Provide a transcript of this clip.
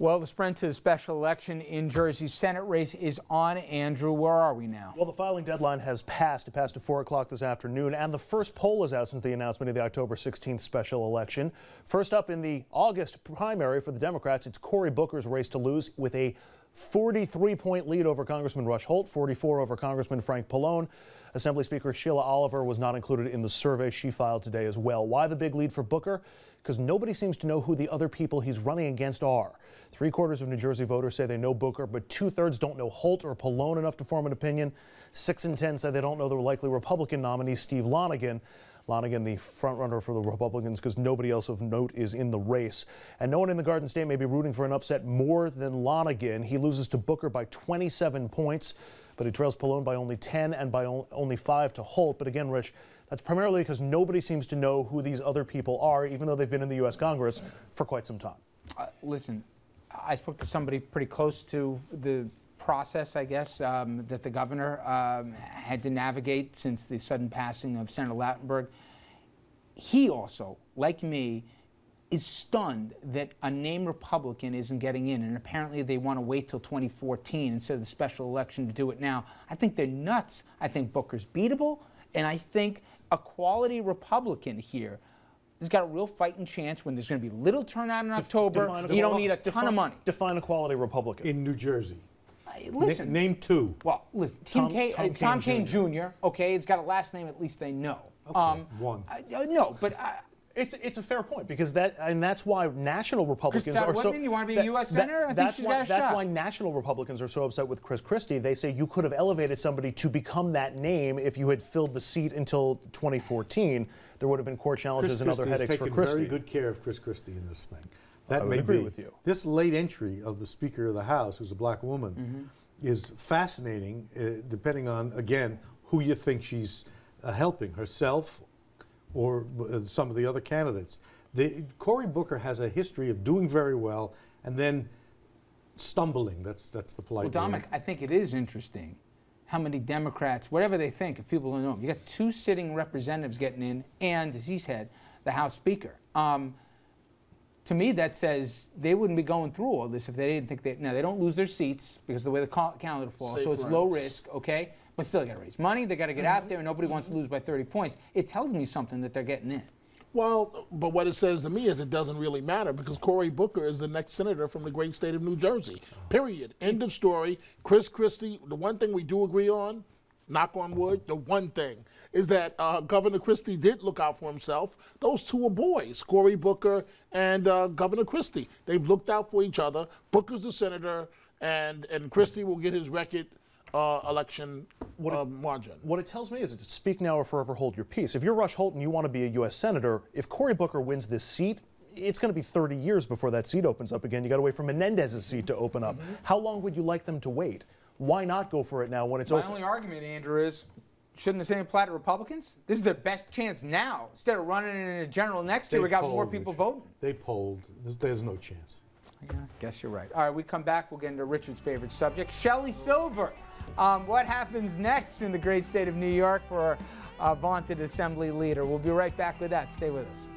Well, the sprint to the special election in Jersey's Senate race is on. Andrew, where are we now? Well, the filing deadline has passed. It passed at 4 o'clock this afternoon, and the first poll is out since the announcement of the October 16th special election. First up in the August primary for the Democrats, it's Cory Booker's race to lose with a 43-point lead over Congressman Rush Holt, 44 over Congressman Frank Pallone. Assembly Speaker Sheila Oliver was not included in the survey she filed today as well. Why the big lead for Booker? Because nobody seems to know who the other people he's running against are. 3/4 of New Jersey voters say they know Booker, but 2/3 don't know Holt or Pallone enough to form an opinion. 6 in 10 say they don't know the likely Republican nominee, Steve Lonegan. Lonegan, the frontrunner for the Republicans, because nobody else of note is in the race. And no one in the Garden State may be rooting for an upset more than Lonegan. He loses to Booker by 27 points, but he trails Pallone by only 10 and by only 5 to Holt. But again, Rich, that's primarily because nobody seems to know who these other people are, even though they've been in the U.S. Congress for quite some time. Listen, I spoke to somebody pretty close to the process, I guess, that the governor had to navigate since the sudden passing of Senator Lautenberg. He also, like me, is stunned that a named Republican isn't getting in, and apparently they want to wait till 2014 instead of the special election to do it now. I think they're nuts. I think Booker's beatable, and I think a quality Republican here has got a real fighting chance when there's going to be little turnout in October. You don't need a ton of money. Define a quality Republican. In New Jersey. Listen. Name two. Well, listen, Tom Kane Jr., okay, it's got a last name at least they know. Okay, one. No, but... It's a fair point, because that's why national Republicans are so. You want to be a U.S. senator? I think she's got a shot. That's why national Republicans are so upset with Chris Christie. They say you could have elevated somebody to become that name if you had filled the seat until 2014. There would have been court challenges and other headaches for Christie. Chris Christie has taken very good care of Chris Christie in this thing. That may agree with you. This late entry of the Speaker of the House, who's a black woman, is fascinating, depending on, again, who you think she's helping, herself or some of the other candidates. Cory Booker has a history of doing very well and then stumbling. That's the polite word. Well, Dominic, I think it is interesting how many Democrats, whatever they think, if people don't know them, you got 2 sitting representatives getting in, and, as he said, the House Speaker. To me, that says they wouldn't be going through all this if they didn't think now, they don't lose their seats because of the way the calendar falls, so it's low risk, okay? But still, they got to raise money, they got to get out there, and nobody wants to lose by 30 points. It tells me something that they're getting in. Well, but what it says to me is it doesn't really matter, because Cory Booker is the next senator from the great state of New Jersey. Period. End of story. Chris Christie, the one thing we do agree on, knock on wood, the one thing is that Governor Christie did look out for himself. Those two are boys, Cory Booker and Governor Christie. They've looked out for each other. Booker's the senator, and Christie will get his record election margin. What it tells me is to speak now or forever hold your peace. If you're Rush Holt and you want to be a U.S. senator, if Cory Booker wins this seat, it's going to be 30 years before that seat opens up again. You got to wait for Menendez's seat to open up. How long would you like them to wait? Why not go for it now when it's open? My only argument, Andrew, is shouldn't the same apply to Republicans? This is their best chance now. Instead of running in a general next year, we got more people voting. They polled. There's no chance. Yeah, I guess you're right. All right, we come back. We'll get into Richard's favorite subject, Shelley Silver. What happens next in the great state of New York for our vaunted assembly leader? We'll be right back with that. Stay with us.